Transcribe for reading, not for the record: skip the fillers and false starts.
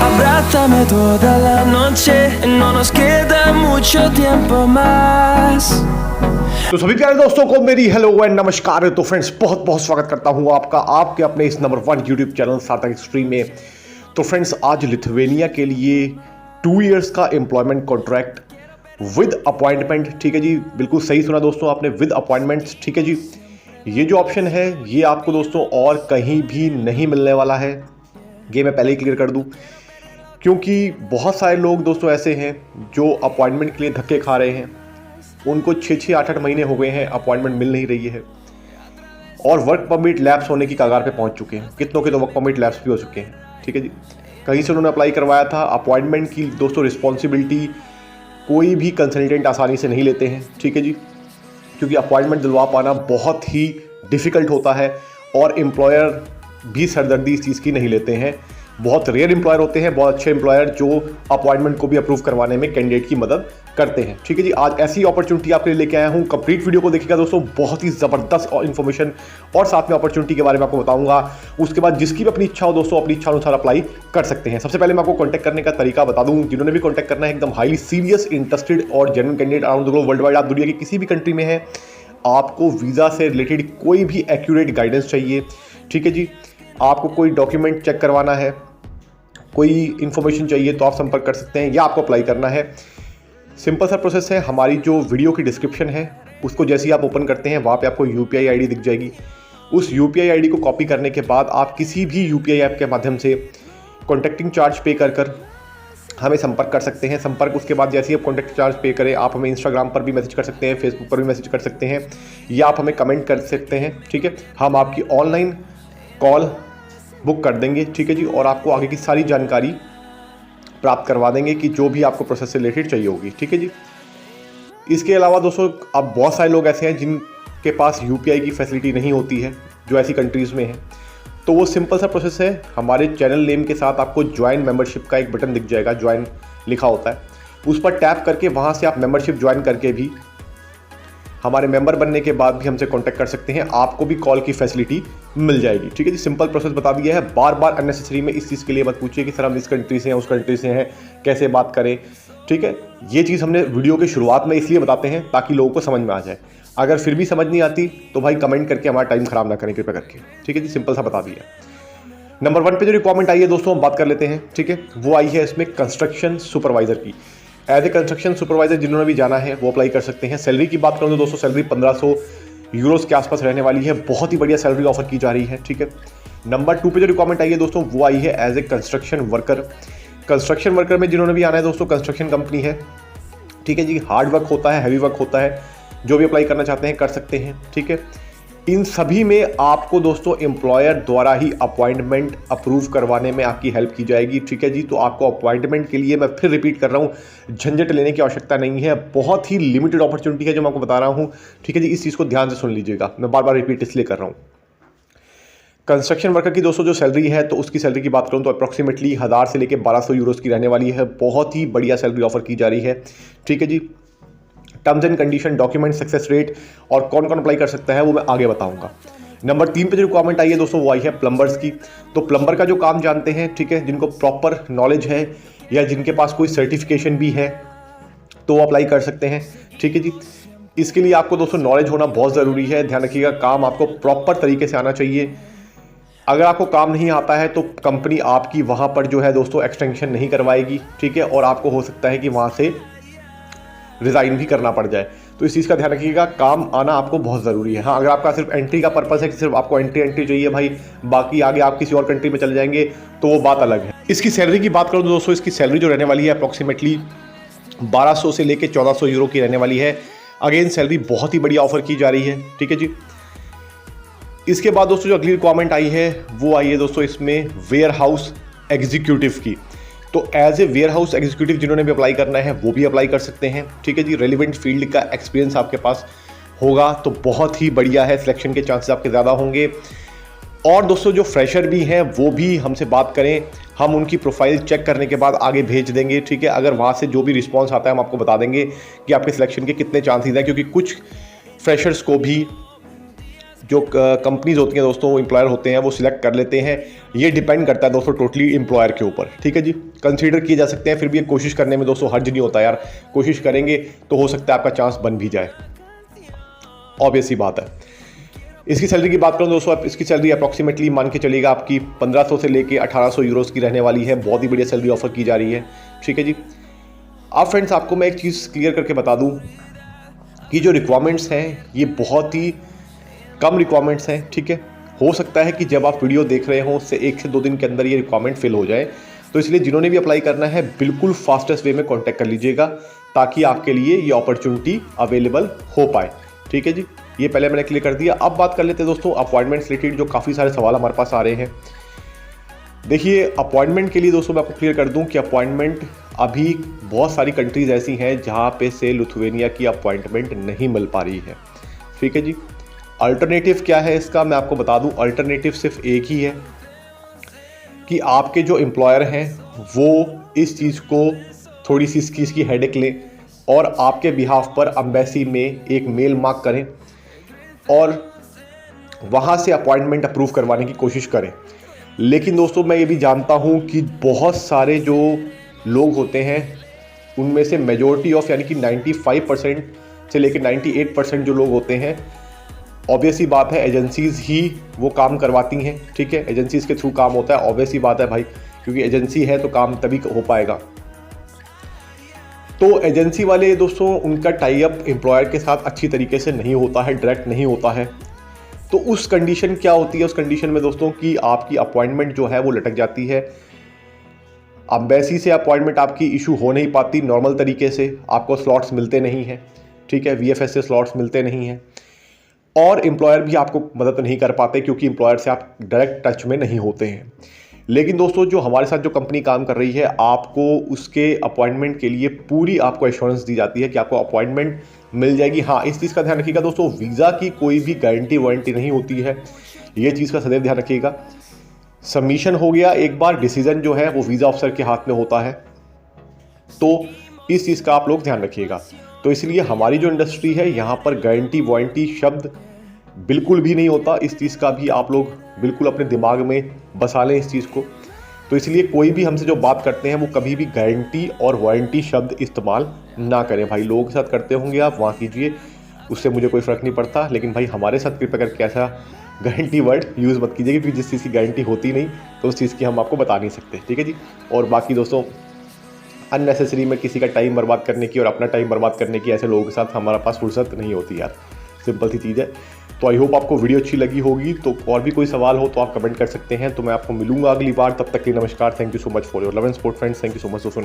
Abrázame toda la noche, no nos queda mucho tiempo más. तो सभी प्यारे दोस्तों को मेरी हेलो एंड नमस्कार। तो फ्रेंड्स बहुत बहुत स्वागत करता हूं आपका आपके अपने इस नंबर 1 यूट्यूब चैनल सार्थक एक्सट्रीम में। तो फ्रेंड्स आज लिथुवेनिया के लिए 2 इयर्स का एम्प्लॉयमेंट कॉन्ट्रैक्ट विद अपॉइंटमेंट, ठीक है जी, बिल्कुल सही सुना दोस्तों आपने, विद अपॉइंटमेंट्स, ठीक है जी। ये जो ऑप्शन है ये आपको दोस्तों और कहीं भी नहीं मिलने वाला है, ये मैं पहले ही क्लियर कर दूं, क्योंकि बहुत सारे लोग दोस्तों ऐसे हैं जो अपॉइंटमेंट के लिए धक्के खा रहे हैं। उनको 6-6, 8-8 महीने हो गए हैं, अपॉइंटमेंट मिल नहीं रही है और वर्क परमिट लैप्स होने की कगार पे पहुंच चुके हैं। कितनों के तो वर्क परमिट लैप्स भी हो चुके हैं, ठीक है जी। कहीं से उन्होंने अप्लाई करवाया था। अपॉइंटमेंट की दोस्तों रिस्पॉन्सिबिलिटी कोई भी कंसल्टेंट आसानी से नहीं लेते हैं, ठीक है जी, क्योंकि अपॉइंटमेंट दिलवा पाना बहुत ही डिफ़िकल्ट होता है और एम्प्लॉयर भी सरदर्दी इस चीज़ की नहीं लेते हैं। बहुत रेयर एम्प्लॉयर होते हैं, बहुत अच्छे एम्प्लॉयर जो अपॉइंटमेंट को भी अप्रूव करवाने में कैंडिडेट की मदद करते हैं, ठीक है जी। आज ऐसी अपॉर्चुनिटी आपके लिए लेके आया हूँ। कंप्लीट वीडियो को देखिएगा दोस्तों, बहुत ही ज़बरदस्त और इन्फॉर्मेशन और साथ में अपॉर्चुनिटी के बारे में आपको बताऊंगा। उसके बाद जिसकी भी अपनी इच्छा हो दोस्तों, अपनी इच्छा अनुसार अप्लाई कर सकते हैं। सबसे पहले मैं आपको कॉन्टैक्ट करने का तरीका बता दूँ। जिन्होंने भी कॉन्टैक्ट करना है, एकदम हाईली सीरियस, इंटरेस्टेड और genuine candidate around the globe, world wide, आप दुनिया की किसी भी कंट्री में है, आपको वीज़ा से रिलेटेड कोई भी एक्यूरेट गाइडेंस चाहिए, ठीक है जी, आपको कोई डॉक्यूमेंट चेक करवाना है, कोई इन्फॉर्मेशन चाहिए, तो आप संपर्क कर सकते हैं या आपको अप्लाई करना है। सिंपल सा प्रोसेस है। हमारी जो वीडियो की डिस्क्रिप्शन है उसको जैसे ही आप ओपन करते हैं वहाँ पे आपको UPI ID दिख जाएगी। उस UPI ID को कॉपी करने के बाद आप किसी भी UPI ऐप के माध्यम से कॉन्टैक्टिंग चार्ज पे कर हमें संपर्क कर सकते हैं। संपर्क उसके बाद जैसे ही आप कॉन्टैक्ट चार्ज पे करें, आप हमें इंस्टाग्राम पर भी मैसेज कर सकते हैं, फेसबुक पर भी मैसेज कर सकते हैं, या आप हमें कमेंट कर सकते हैं, ठीक है। हम आपकी ऑनलाइन कॉल बुक कर देंगे, ठीक है जी, और आपको आगे की सारी जानकारी प्राप्त करवा देंगे कि जो भी आपको प्रोसेस से रिलेटेड चाहिए होगी, ठीक है जी। इसके अलावा दोस्तों अब बहुत सारे लोग ऐसे हैं जिनके पास UPI की फैसिलिटी नहीं होती है, जो ऐसी कंट्रीज़ में है, तो वो सिंपल सा प्रोसेस है। हमारे चैनल नेम के साथ आपको ज्वाइन मेंबरशिप का एक बटन दिख जाएगा, ज्वाइन लिखा होता है, उस पर टैप करके वहाँ से आप मेंबरशिप ज्वाइन करके भी हमारे मेंबर बनने के बाद भी हमसे कांटेक्ट कर सकते हैं। आपको भी कॉल की फैसिलिटी मिल जाएगी, ठीक है जी। सिंपल प्रोसेस बता दिया है। बार बार अननेसेसरी में इस चीज़ के लिए मत पूछिए कि सर हम इस कंट्री से हैं, उस कंट्री से हैं, कैसे बात करें, ठीक है। ये चीज़ हमने वीडियो के शुरुआत में इसलिए बताते हैं ताकि लोगों को समझ में आ जाए। अगर फिर भी समझ नहीं आती तो भाई कमेंट करके हमारा टाइम खराब ना करें कृपया करके, ठीक है जी। सिंपल सा बता दिया। नंबर 1 पे जो रिक्वायरमेंट आई है दोस्तों हम बात कर लेते हैं, ठीक है। वो आई है इसमें कंस्ट्रक्शन सुपरवाइजर की। एज ए कंस्ट्रक्शन सुपरवाइजर जिन्होंने भी जाना है वो अप्लाई कर सकते हैं। सैलरी की बात करूँ तो दोस्तों सैलरी 1500 यूरोस के आसपास रहने वाली है। बहुत ही बढ़िया सैलरी ऑफर की जा रही है, ठीक है। नंबर 2 पे जो रिक्वायरमेंट आई है दोस्तों वो आई है as a construction worker. Construction worker में जिन्होंने भी आना है दोस्तों, कंस्ट्रक्शन कंपनी है, ठीक है जी। हार्ड वर्क होता है, हैवी वर्क होता है, जो भी अप्लाई करना चाहते हैं कर सकते हैं, ठीक है। इन सभी में आपको दोस्तों एम्प्लॉयर द्वारा ही अपॉइंटमेंट अप्रूव करवाने में आपकी हेल्प की जाएगी, ठीक है जी। तो आपको अपॉइंटमेंट के लिए, मैं फिर रिपीट कर रहा हूँ, झंझट लेने की आवश्यकता नहीं है। बहुत ही लिमिटेड अपॉर्चुनिटी है जो मैं आपको बता रहा हूँ, ठीक है जी। इस चीज़ को ध्यान से सुन लीजिएगा, मैं बार बार रिपीट इसलिए कर रहा हूँ। कंस्ट्रक्शन वर्कर की दोस्तों जो सैलरी है, तो उसकी सैलरी की बात करूँ तो अप्रॉक्सीमेटली 1000 से लेकर 1200 यूरोस की रहने वाली है। बहुत ही बढ़िया सैलरी ऑफर की जा रही है, ठीक है जी। Terms and condition, document, success rate और कौन कौन अप्लाई कर सकता है वो मैं आगे बताऊंगा। नंबर 3 पे जो रिक्वायरमेंट आई है दोस्तों वो आई है प्लम्बर्स की। तो प्लम्बर का जो काम जानते हैं, ठीक है, जिनको प्रॉपर नॉलेज है या जिनके पास कोई सर्टिफिकेशन भी है तो वो अप्लाई कर सकते हैं, ठीक है जी। इसके लिए आपको दोस्तों नॉलेज होना बहुत ज़रूरी है। ध्यान रखिएगा, काम आपको प्रॉपर तरीके से आना चाहिए। अगर आपको काम नहीं आता है तो कंपनी आपकी वहाँ पर जो है दोस्तों एक्सटेंशन नहीं करवाएगी, ठीक है, और आपको हो सकता है कि वहाँ से रिज़ाइन भी करना पड़ जाए। तो इस चीज़ का ध्यान रखिएगा, काम आना आपको बहुत ज़रूरी है। हाँ, अगर आपका सिर्फ एंट्री का पर्पस है कि सिर्फ आपको एंट्री चाहिए भाई, बाकी आगे आप किसी और कंट्री में चले जाएंगे तो वो बात अलग है। इसकी सैलरी की बात करूँ तो दोस्तों इसकी सैलरी जो रहने वाली है अप्रॉक्सीमेटली 1200 से लेकर 1400 यूरो की रहने वाली है। अगेन सैलरी बहुत ही बढ़िया ऑफर की जा रही है, ठीक है जी। इसके बाद दोस्तों जो अगली रिक्वायरमेंट आई है वो आई है दोस्तों इसमें वेयर हाउस एग्जीक्यूटिव की। तो as a warehouse executive जिन्होंने भी अप्लाई करना है वो भी अप्लाई कर सकते हैं, ठीक है जी। रेलिवेंट फील्ड का एक्सपीरियंस आपके पास होगा तो बहुत ही बढ़िया है, सिलेक्शन के चांसेस आपके ज़्यादा होंगे। और दोस्तों जो फ्रेशर भी हैं वो भी हमसे बात करें, हम उनकी प्रोफाइल चेक करने के बाद आगे भेज देंगे, ठीक है। अगर वहाँ से जो भी रिस्पॉन्स आता है हम आपको बता देंगे कि आपके सिलेक्शन के कितने चांसेस हैं, क्योंकि कुछ फ्रेशर्स को भी जो कंपनीज होती हैं दोस्तों, वो एम्प्लॉयर होते हैं वो सिलेक्ट कर लेते हैं। ये डिपेंड करता है दोस्तों टोटली एम्प्लॉयर के ऊपर, ठीक है जी। कंसीडर किए जा सकते हैं, फिर भी ये कोशिश करने में दोस्तों हर्ज नहीं होता यार। कोशिश करेंगे तो हो सकता है आपका चांस बन भी जाए, ऑब्वियस सी बात है। इसकी सैलरी की बात करूं दोस्तों, इसकी सैलरी अप्रॉक्सीमेटली मान के चलिएगा आपकी 1500 से लेके 1800 यूरोस की रहने वाली है। बहुत ही बढ़िया सैलरी ऑफर की जा रही है, ठीक है जी। अब फ्रेंड्स आपको मैं एक चीज़ क्लियर करके बता दूं कि जो रिक्वायरमेंट्स हैं ये बहुत ही कम रिक्वायरमेंट्स हैं, ठीक है। हो सकता है कि जब आप वीडियो देख रहे हो उससे 1 से 2 दिन के अंदर ये रिक्वायरमेंट फिल हो जाए, तो इसलिए जिन्होंने भी अप्लाई करना है बिल्कुल फास्टेस्ट वे में कॉन्टैक्ट कर लीजिएगा, ताकि आपके लिए ये अपॉर्चुनिटी अवेलेबल हो पाए, ठीक है जी। ये पहले मैंने क्लियर कर दिया। अब बात कर लेते हैं दोस्तों अपॉइंटमेंट्स रिलेटेड, जो काफ़ी सारे सवाल हमारे पास आ रहे हैं। देखिए अपॉइंटमेंट के लिए दोस्तों मैं आपको क्लियर कर दूं कि अपॉइंटमेंट अभी बहुत सारी कंट्रीज़ ऐसी हैं जहां पे से लिथुआनिया की अपॉइंटमेंट नहीं मिल पा रही है, ठीक है जी। अल्टरनेटिव क्या है इसका मैं आपको बता दूं। अल्टरनेटिव सिर्फ एक ही है कि आपके जो एम्प्लॉयर हैं वो इस चीज़ को थोड़ी सी इस चीज़ की हेडेक लें और आपके बिहाफ पर एम्बेसी में एक मेल मार्क करें और वहाँ से अपॉइंटमेंट अप्रूव करवाने की कोशिश करें। लेकिन दोस्तों मैं ये भी जानता हूँ कि बहुत सारे जो लोग होते हैं उनमें से मेजॉरिटी ऑफ यानी कि 95% से लेकर 98% जो लोग होते हैं, ऑब्वियस ही बात है एजेंसीज़ ही वो काम करवाती हैं, ठीक है। एजेंसीज़ के थ्रू काम होता है, ऑब्वियस ही बात है भाई, क्योंकि एजेंसी है तो काम तभी हो पाएगा। तो एजेंसी वाले दोस्तों उनका टाई अप एम्प्लॉयर के साथ अच्छी तरीके से नहीं होता है, डायरेक्ट नहीं होता है। तो उस कंडीशन क्या होती है, उस कंडीशन में दोस्तों कि आपकी अपॉइंटमेंट जो है वो लटक जाती है। एम्बेसी से अपॉइंटमेंट आपकी इशू हो नहीं पाती नॉर्मल तरीके से, आपको स्लॉट्स मिलते नहीं हैं, ठीक है। वीएफएस से स्लॉट्स मिलते नहीं हैं और एम्प्लॉयर भी आपको मदद नहीं कर पाते क्योंकि एम्प्लॉयर से आप डायरेक्ट टच में नहीं होते हैं। लेकिन दोस्तों जो हमारे साथ जो कंपनी काम कर रही है, आपको उसके अपॉइंटमेंट के लिए पूरी आपको एश्योरेंस दी जाती है कि आपको अपॉइंटमेंट मिल जाएगी। हाँ, इस चीज़ का ध्यान रखिएगा दोस्तों, वीज़ा की कोई भी गारंटी वारंटी नहीं होती है, ये चीज़ का सदैव ध्यान रखिएगा। सबमिशन हो गया एक बार, डिसीजन जो है वो वीज़ा ऑफिसर के हाथ में होता है, तो इस चीज़ का आप लोग ध्यान रखिएगा। तो इसलिए हमारी जो इंडस्ट्री है यहाँ पर गारंटी वारंटी शब्द बिल्कुल भी नहीं होता। इस चीज़ का भी आप लोग बिल्कुल अपने दिमाग में बसा लें इस चीज़ को। तो इसलिए कोई भी हमसे जो बात करते हैं वो कभी भी गारंटी और वारंटी शब्द इस्तेमाल ना करें। भाई लोगों के साथ करते होंगे आप, वहाँ कीजिए, उससे मुझे कोई फ़र्क नहीं पड़ता, लेकिन भाई हमारे साथ कृपया करके ऐसा गारंटी वर्ड यूज़ मत कीजिए, क्योंकि जिस चीज़ की गारंटी होती नहीं तो उस चीज़ की हम आपको बता नहीं सकते, ठीक है जी। और बाकी दोस्तों अननेसेसरी में किसी का टाइम बर्बाद करने की और अपना टाइम बर्बाद करने की ऐसे लोगों के साथ हमारे पास फुर्सत नहीं होती यार, सिंपल सी चीज़ है। तो आई होप आपको वीडियो अच्छी लगी होगी। तो और भी कोई सवाल हो तो आप कमेंट कर सकते हैं। तो मैं आपको मिलूंगा अगली बार, तब तक के लिए नमस्कार। Thank you so much for your love and support friends. Thank you so much दोस्तों।